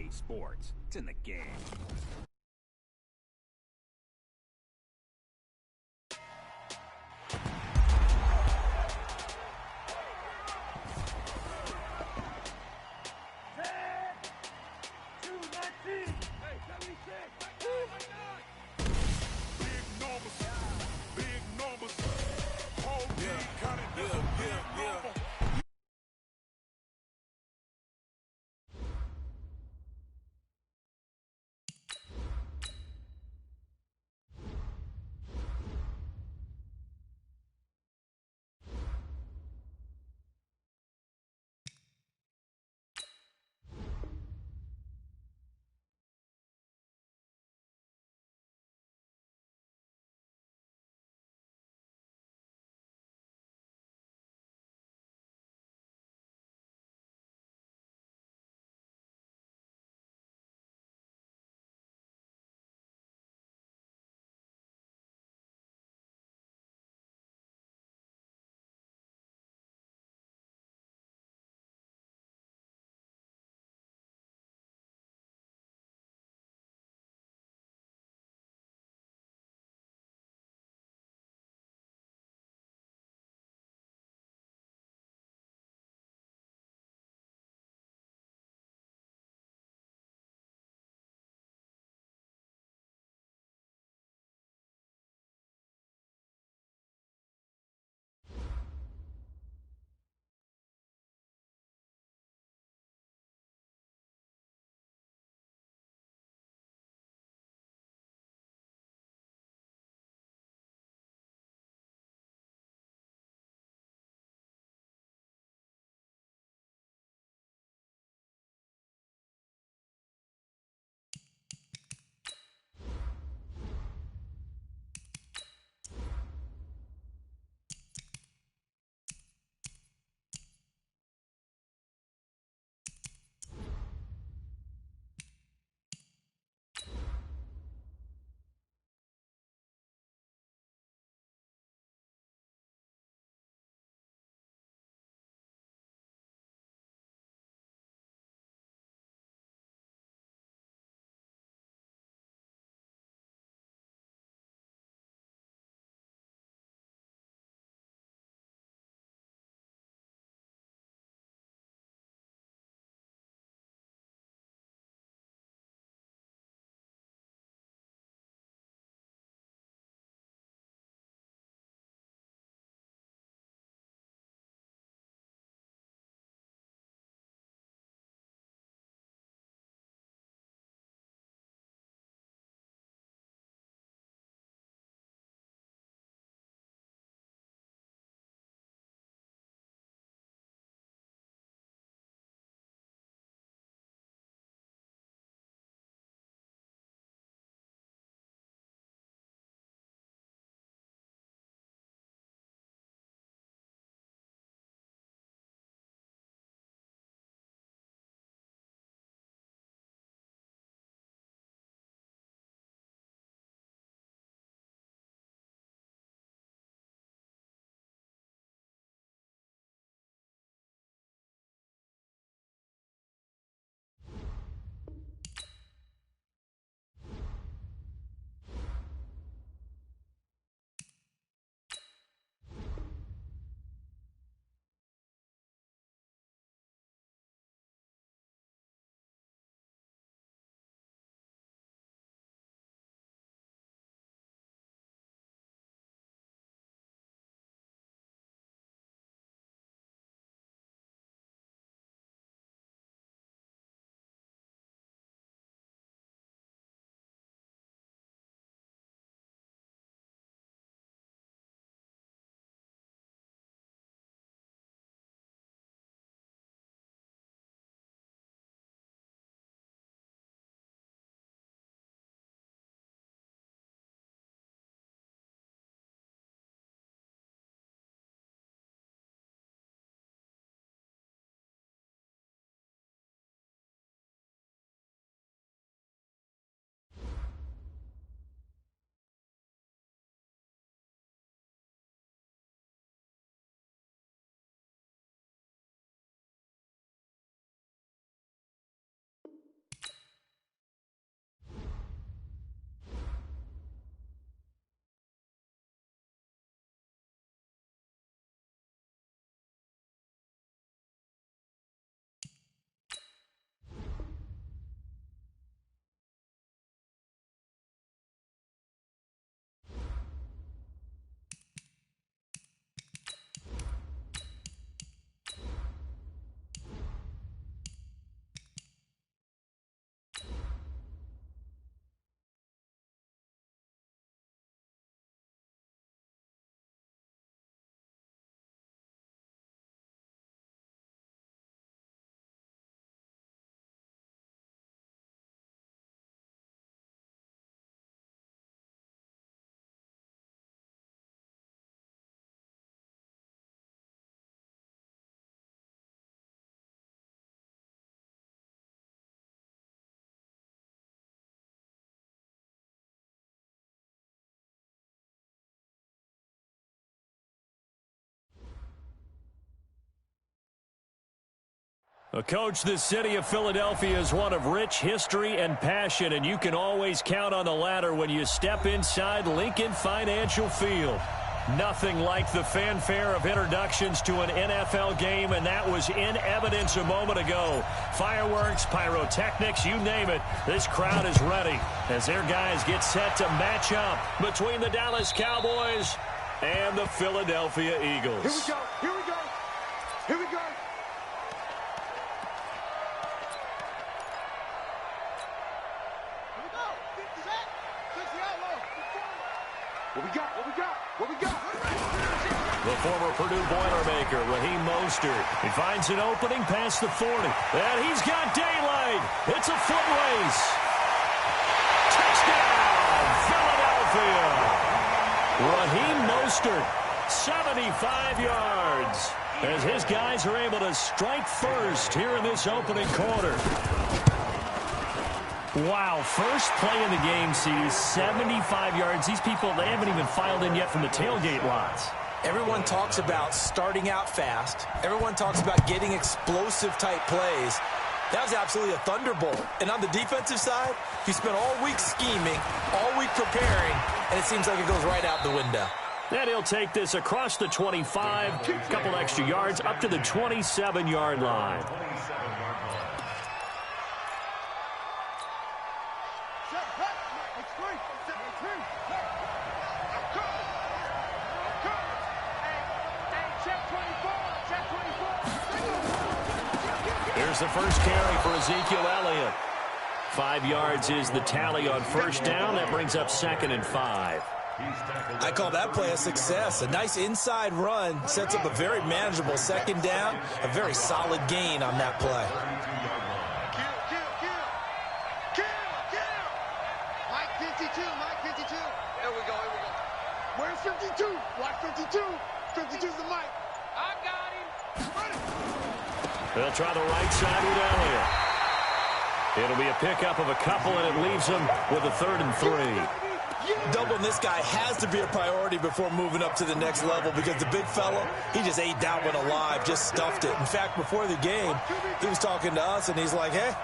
EA Sports. It's in the game. Coach, the city of Philadelphia is one of rich history and passion, and you can always count on the ladder when you step inside Lincoln Financial Field. Nothing like the fanfare of introductions to an NFL game, and that was in evidence a moment ago. Fireworks, pyrotechnics, you name it. This crowd is ready as their guys get set to match up between the Dallas Cowboys and the Philadelphia Eagles. Here we go. Here we go. Here we go. What we got? What we got? What we got? The former Purdue Boilermaker, Raheem Mostert. He finds an opening past the 40. And he's got daylight. It's a foot race. Touchdown, Philadelphia. Raheem Mostert, 75 yards. As his guys are able to strike first here in this opening quarter. Wow, first play in the game sees 75 yards. These people, they haven't even filed in yet from the tailgate lots. Everyone talks about starting out fast. Everyone talks about getting explosive-type plays. That was absolutely a thunderbolt. And on the defensive side, he spent all week scheming, all week preparing, and it seems like it goes right out the window. And he'll take this across the 25, a couple extra yards, up to the 27-yard line. Here's the first carry for Ezekiel Elliott. 5 yards is the tally on first down. That brings up 2nd and 5. I call that play a success. A nice inside run sets up a very manageable 2nd down. A very solid gain on that play. Mike 52, Mike 52. Here we go, here we go. Where's 52? Watch 52. 52's the Mike. I got him. Run it. They'll try the right side with Elliott. It'll be a pickup of a couple, and it leaves them with a 3rd and 3. Doubling this guy has to be a priority before moving up to the next level because the big fella, he just ate that one alive, just stuffed it. In fact, before the game, he was talking to us, and he's like, hey,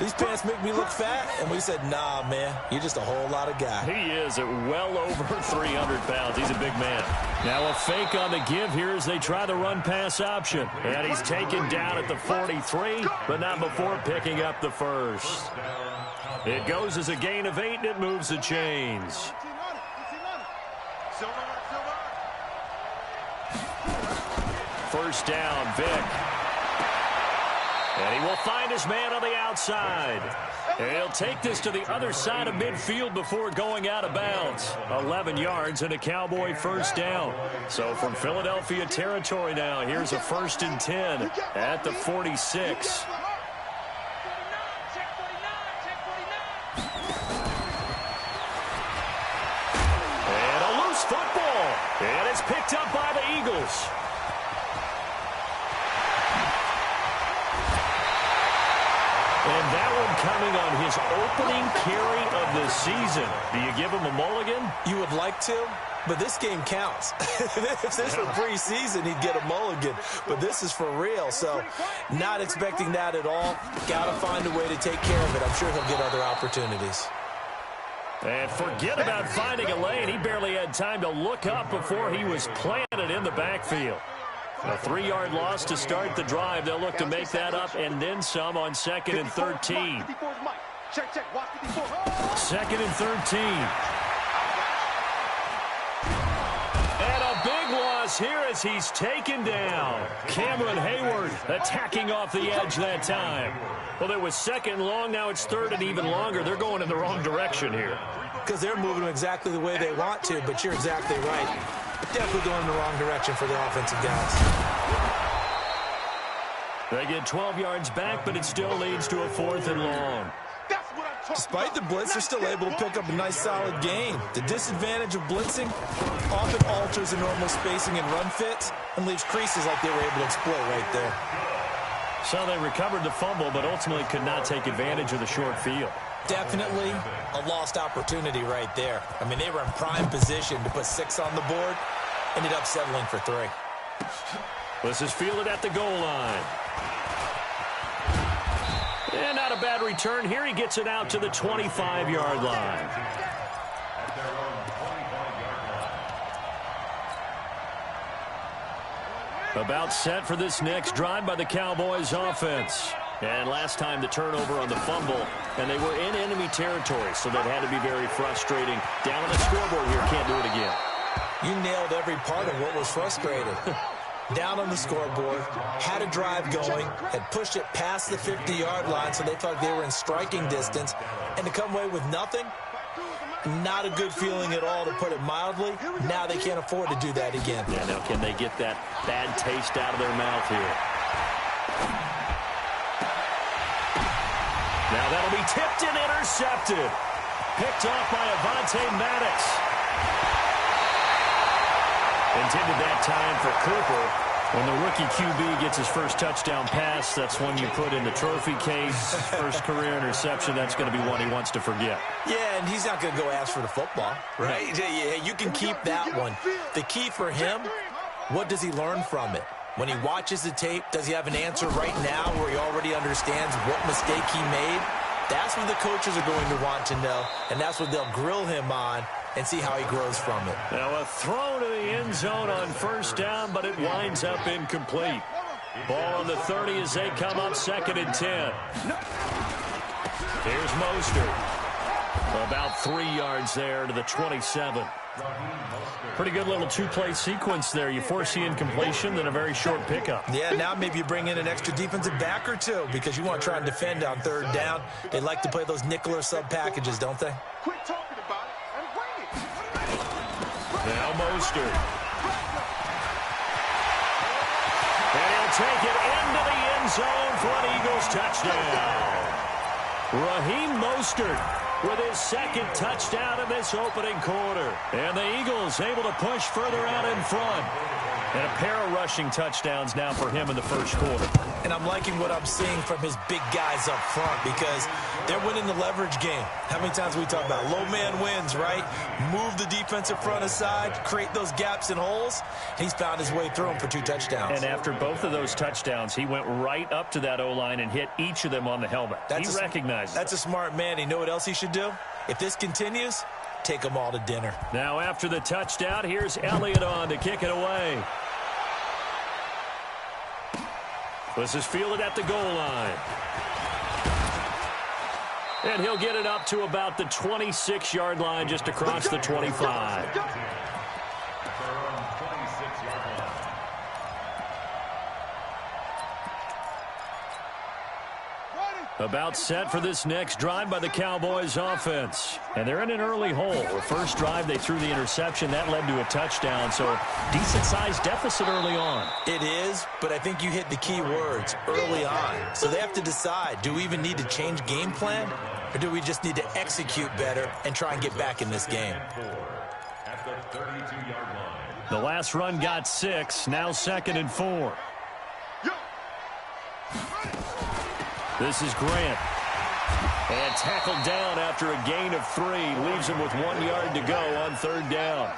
these pants make me look fat. And we said, nah, man, you're just a whole lot of guy. He is at well over 300 pounds. He's a big man. Now a fake on the give here as they try the run-pass option. And he's taken down at the 43, but not before picking up the first. It goes as a gain of 8, and it moves the chains. First down, Vic. And he will find his man on the outside. And he'll take this to the other side of midfield before going out of bounds. 11 yards and a Cowboy first down. So from Philadelphia territory now, here's a 1st and 10 at the 46. And a loose football. And it's picked up by the Eagles. And that one coming on his opening carry of the season. Do you give him a mulligan? You would like to, but this game counts. If this were preseason, he'd get a mulligan. But this is for real, so not expecting that at all. Got to find a way to take care of it. I'm sure he'll get other opportunities. And forget about finding a lane. He barely had time to look up before he was planted in the backfield. A 3-yard loss to start the drive. They'll look to make that up and then some on 2nd and 13. 2nd and 13. And a big loss here as he's taken down. Cameron Hayward attacking off the edge that time. Well, there was 2nd and long. Now it's 3rd and even longer. They're going in the wrong direction here. Because they're moving exactly the way they want to, but you're exactly right. Definitely going in the wrong direction for the offensive guys. They get 12 yards back, but it still leads to a 4th and long. Despite the blitz, they're still able to pick up a nice, solid gain. The disadvantage of blitzing often alters the normal spacing and run fits and leaves creases like they were able to exploit right there. So they recovered the fumble, but ultimately could not take advantage of the short field. Definitely a lost opportunity right there. I mean, they were in prime position to put 6 on the board. Ended up settling for 3. This is fielded at the goal line. And not a bad return here. He gets it out to the 25-yard line. About set for this next drive by the Cowboys offense. And last time the turnover on the fumble, and they were in enemy territory, so that had to be very frustrating. Down on the scoreboard here, can't do it again. You nailed every part of what was frustrating. Down on the scoreboard, had a drive going, had pushed it past the 50-yard line, so they thought they were in striking distance, and to come away with nothing, not a good feeling at all, to put it mildly. Now they can't afford to do that again. Yeah, now can they get that bad taste out of their mouth here? Now that'll be tipped and intercepted. Picked off by Avonte Maddox. Intended that time for Cooper. When the rookie QB gets his first touchdown pass, that's one you put in the trophy case. First career interception, that's going to be one he wants to forget. Yeah, and he's not going to go ask for the football, right? You can keep that one. The key for him, what does he learn from it? When he watches the tape, does he have an answer right now where he already understands what mistake he made? That's what the coaches are going to want to know, and that's what they'll grill him on and see how he grows from it. Now a throw to the end zone on first down, but it winds up incomplete. Ball on the 30 as they come up 2nd and 10. Here's Mostert. About 3 yards there to the 27. Pretty good little two-play sequence there. You force the incompletion, then a very short pickup. Yeah, now maybe you bring in an extra defensive back or two because you want to try and defend on 3rd down. They like to play those nickel or sub packages, don't they? Quit talking about it and bring it. Now Mostert. And he'll take it into the end zone for an Eagles touchdown. Raheem Mostert with his 2nd touchdown in this opening quarter. And the Eagles able to push further out in front. And a pair of rushing touchdowns now for him in the first quarter. And I'm liking what I'm seeing from his big guys up front because they're winning the leverage game. How many times we talk about low man wins, right? Move the defensive front aside, create those gaps and holes. He's found his way through them for 2 touchdowns. And after both of those touchdowns, he went right up to that O-line and hit each of them on the helmet. He recognized it. That's a smart man. You know what else he should do? If this continues, take them all to dinner. Now after the touchdown, here's Elliott on to kick it away. This is fielded at the goal line. And he'll get it up to about the 26-yard line, just across the 25. About set for this next drive by the Cowboys offense. And they're in an early hole. The first drive, they threw the interception. That led to a touchdown, so decent-sized deficit early on. It is, but I think you hit the key words, early on. So they have to decide, do we even need to change game plan, or do we just need to execute better and try and get back in this game? The last run got 6, now 2nd and 4. This is Grant. And tackled down after a gain of 3. Leaves him with 1 yard to go on 3rd down.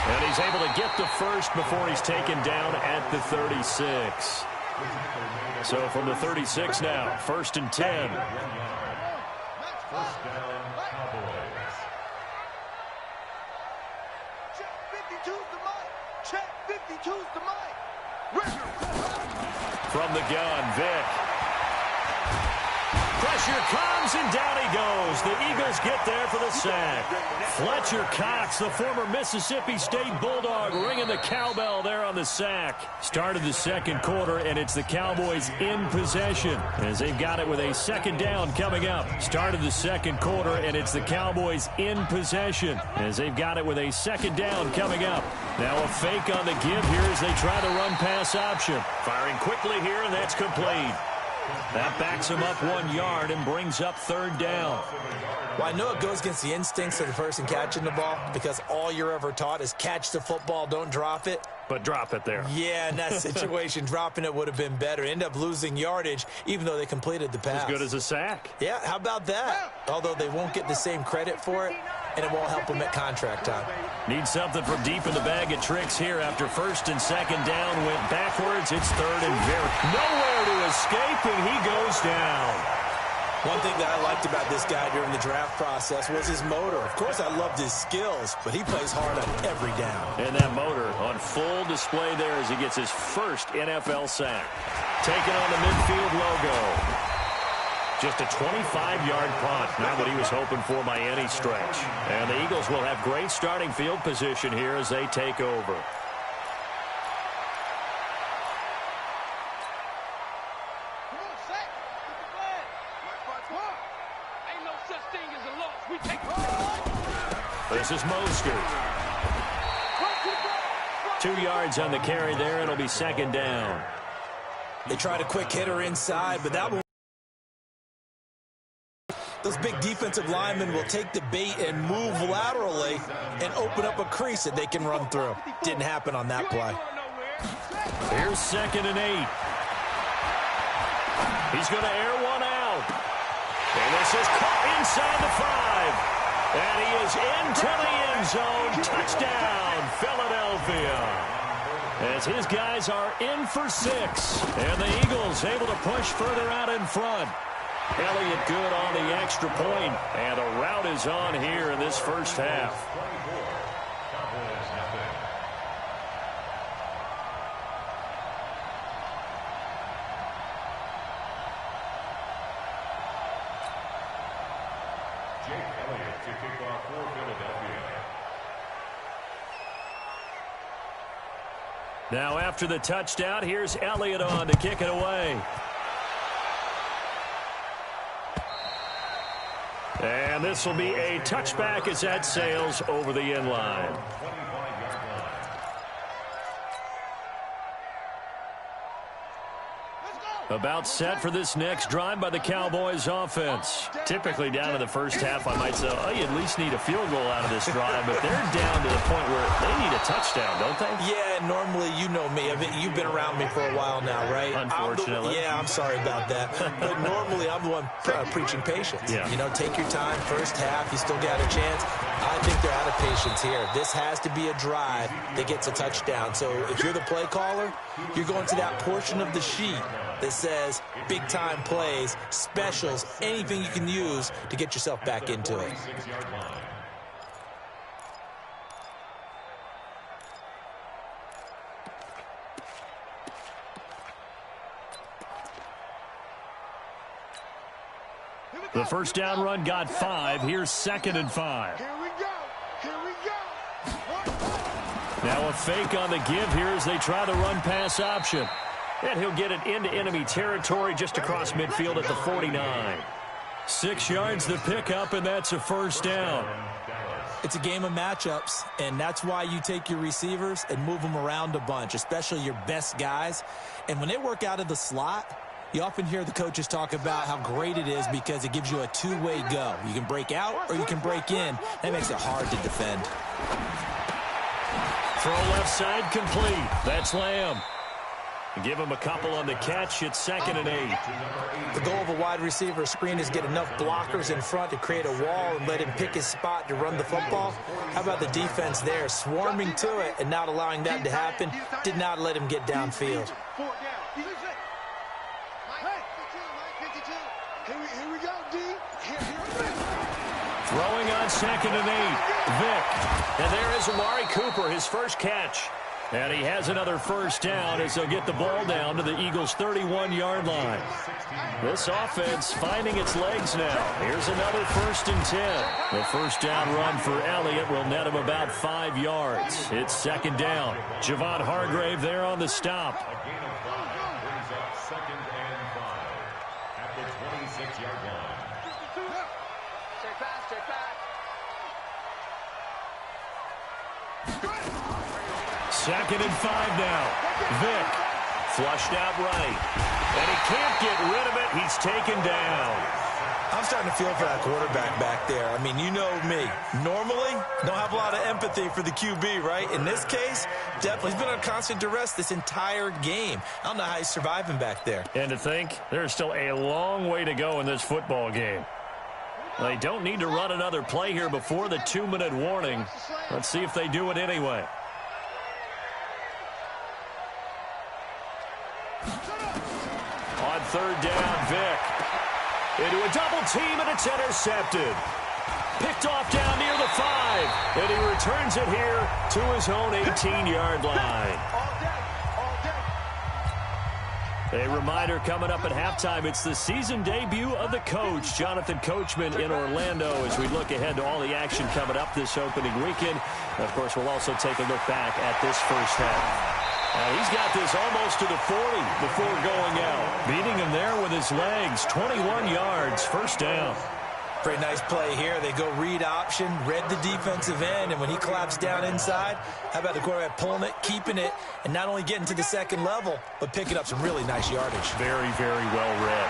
And he's able to get the first before he's taken down at the 36. So from the 36 now, 1st and 10. First down, Cowboys. Check 52's the mic. Check 52's the mic. From the gun, Vick. Pressure comes, and down he goes. The Eagles get there for the sack. Fletcher Cox, the former Mississippi State Bulldog, ringing the cowbell there on the sack. Started the 2nd quarter, and it's the Cowboys in possession as they've got it with a 2nd down coming up. Started the 2nd quarter, and it's the Cowboys in possession as they've got it with a 2nd down coming up. Now a fake on the give here as they try the run-pass option. Firing quickly here, and that's complete. That backs him up 1 yard and brings up 3rd down. Well, I know it goes against the instincts of the person catching the ball because all you're ever taught is catch the football, don't drop it. But drop it there. Yeah, in that situation, dropping it would have been better. End up losing yardage, even though they completed the pass. As good as a sack. Yeah, how about that? Although they won't get the same credit for it, and it won't help him at contract time. Need something from deep in the bag of tricks here after first and second down went backwards. It's third and nowhere to escape, and he goes down. One thing that I liked about this guy during the draft process was his motor. Of course, I loved his skills, but he plays hard on every down. And that motor on full display there as he gets his first NFL sack. Taking on the midfield logo. Just a 25-yard punt. Not what he was hoping for by any stretch. And the Eagles will have great starting field position here as they take over. This is Mostert. 2 yards on the carry there. It'll be second down. They tried a quick hitter inside, but that one. Those big defensive linemen will take the bait and move laterally and open up a crease that they can run through. Didn't happen on that play. Here's 2nd and 8. He's going to air one out. And this is caught inside the 5. And he is into the end zone. Touchdown, Philadelphia. As his guys are in for 6. And the Eagles able to push further out in front. Elliott good on the extra point. And a rout is on here in this first half. Now after the touchdown, here's Elliott on to kick it away. And this will be a touchback as that sails over the end line. About set for this next drive by the Cowboys offense. Typically down in the first half, I might say, oh, you at least need a field goal out of this drive, but they're down to the point where they need a touchdown, don't they? Yeah, normally, you know me. You've been around me for a while now, right? Unfortunately. I'm sorry about that. But normally, I'm the one preaching patience. Yeah. You know, take your time. First half, you still got a chance. I think they're out of patience here. This has to be a drive that gets a touchdown. So if you're the play caller, you're going to that portion of the sheet that says big-time plays, specials, anything you can use to get yourself back into it. The first down run got 5. Here's 2nd and 5. Here we go. Here we go. Now a fake on the give here as they try the run-pass option. And he'll get it into enemy territory just across midfield at the 49. 6 yards the pickup, and that's a first down. It's a game of matchups, and that's why you take your receivers and move them around a bunch, especially your best guys. And when they work out of the slot, you often hear the coaches talk about how great it is because it gives you a two-way go. You can break out or you can break in. That makes it hard to defend. Throw left side complete. That's Lamb. Give him a couple on the catch. It's 2nd and 8. The goal of a wide receiver screen is get enough blockers in front to create a wall and let him pick his spot to run the football. How about the defense there, swarming to it and not allowing that to happen? Did not let him get downfield. Here we go, D. Throwing on 2nd and 8. Vick. And there is Amari Cooper, his first catch. And he has another first down as they'll get the ball down to the Eagles' 31-yard line. This offense finding its legs now. Here's another 1st and 10. The first down run for Elliott will net him about 5 yards. It's 2nd down. Javon Hargrave there on the stop. Second and 5 now. Vick flushed out right. And he can't get rid of it. He's taken down. I'm starting to feel for that quarterback back there. I mean, you know me. Normally, don't have a lot of empathy for the QB, right? In this case, definitely. He's been on constant duress this entire game. I don't know how he's surviving back there. And to think, there's still a long way to go in this football game. They don't need to run another play here before the 2-minute warning. Let's see if they do it anyway. On third down, Vick. Into a double team, and it's intercepted. Picked off down near the 5. And he returns it here to his own 18-yard line. A reminder coming up at halftime. It's the season debut of the coach, Jonathan Coachman, in Orlando, as we look ahead to all the action coming up this opening weekend. And of course, we'll also take a look back at this first half. He's got this almost to the 40 before going out. Beating him there with his legs. 21 yards, first down. Pretty nice play here. They go read option, read the defensive end, and when he collapsed down inside, how about the quarterback pulling it, keeping it, and not only getting to the second level, but picking up some really nice yardage. Very, very well read.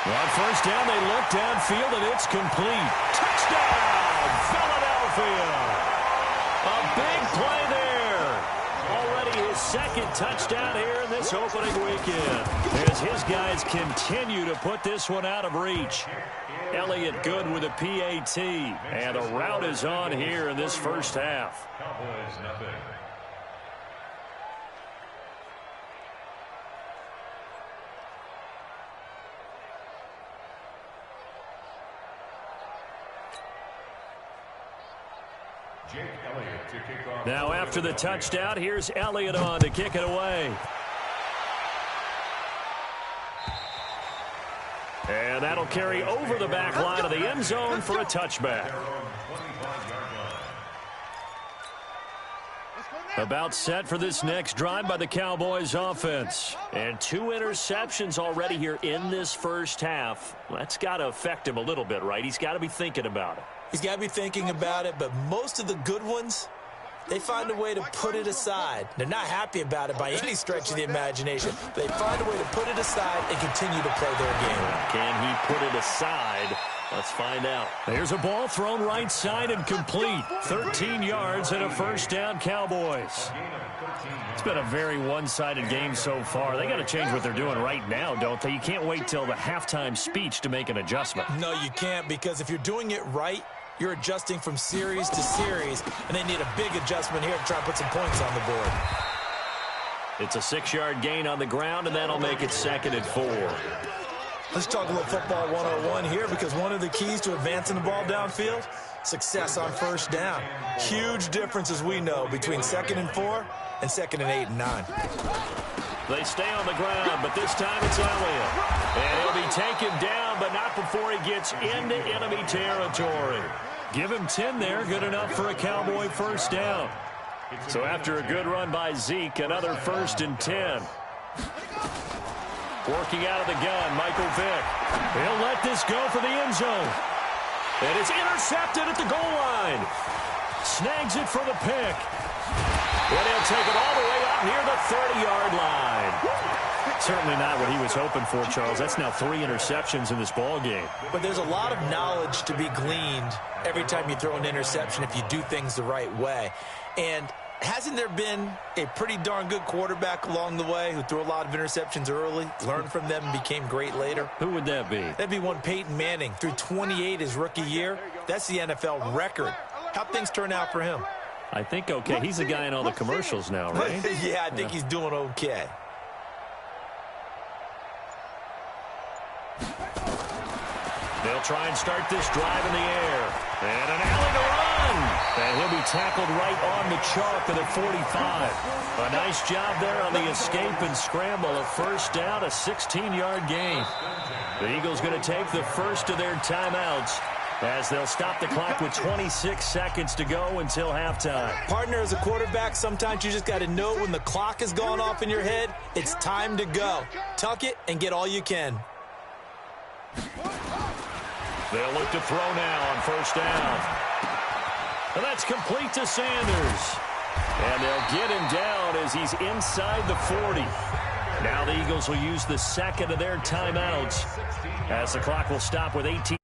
On first down, they look downfield, and it's complete. Touchdown, Philadelphia! A big play there. Already his second touchdown here in this opening weekend, as his guys continue to put this one out of reach. Elliott good with a PAT, and a rout is on here in this first half. Cowboys nothing. Now after the touchdown, here's Elliott on to kick it away. And that'll carry over the back line of the end zone for a touchback. About set for this next drive by the Cowboys offense. And 2 interceptions already here in this first half. That's got to affect him a little bit, right? He's got to be thinking about it. He's got to be thinking about it, but most of the good ones, they find a way to put it aside. They're not happy about it by any stretch of the imagination. They find a way to put it aside and continue to play their game. Can he put it aside? Let's find out. There's a ball thrown right side and complete. 13 yards and a first down, Cowboys. It's been a very one-sided game so far. They got to change what they're doing right now, don't they? You can't wait till the halftime speech to make an adjustment. No, you can't, because if you're doing it right, you're adjusting from series to series, and they need a big adjustment here to try to put some points on the board. It's a 6-yard gain on the ground, and that'll make it 2nd and 4. Let's talk a little football 101 here, because one of the keys to advancing the ball downfield, success on first down. Huge difference, as we know, between 2nd and 4 and 2nd and 8 and 9. They stay on the ground, but this time it's Elliott. And he'll be taken down, but not before he gets into enemy territory. Give him 10 there, good enough for a Cowboy first down. So after a good run by Zeke, another 1st and 10. Working out of the gun, Michael Vick. He'll let this go for the end zone. And it's intercepted at the goal line. Snags it for the pick. And he'll take it all the way up near the 30-yard line. Certainly not what he was hoping for, Charles. That's now 3 interceptions in this ball game. But there's a lot of knowledge to be gleaned every time you throw an interception if you do things the right way. And hasn't there been a pretty darn good quarterback along the way who threw a lot of interceptions early, learned from them, and became great later? Who would that be? That'd be one Peyton Manning. Threw 28 his rookie year. That's the NFL record. How'd things turn out for him? I think okay. He's the guy in all the commercials now, right? Yeah, I think he's doing okay. They'll try and start this drive in the air. And an alley to run. And he'll be tackled right on the chalk of the 45. A nice job there on the escape and scramble. A first down, a 16-yard gain. The Eagles going to take the first of their timeouts as they'll stop the clock with 26 seconds to go until halftime. Partner, as a quarterback, sometimes you just got to know when the clock has gone off in your head, it's time to go. Tuck it and get all you can. They'll look to throw now on first down. And that's complete to Sanders. And they'll get him down as he's inside the 40. Now the Eagles will use the second of their timeouts as the clock will stop with 18.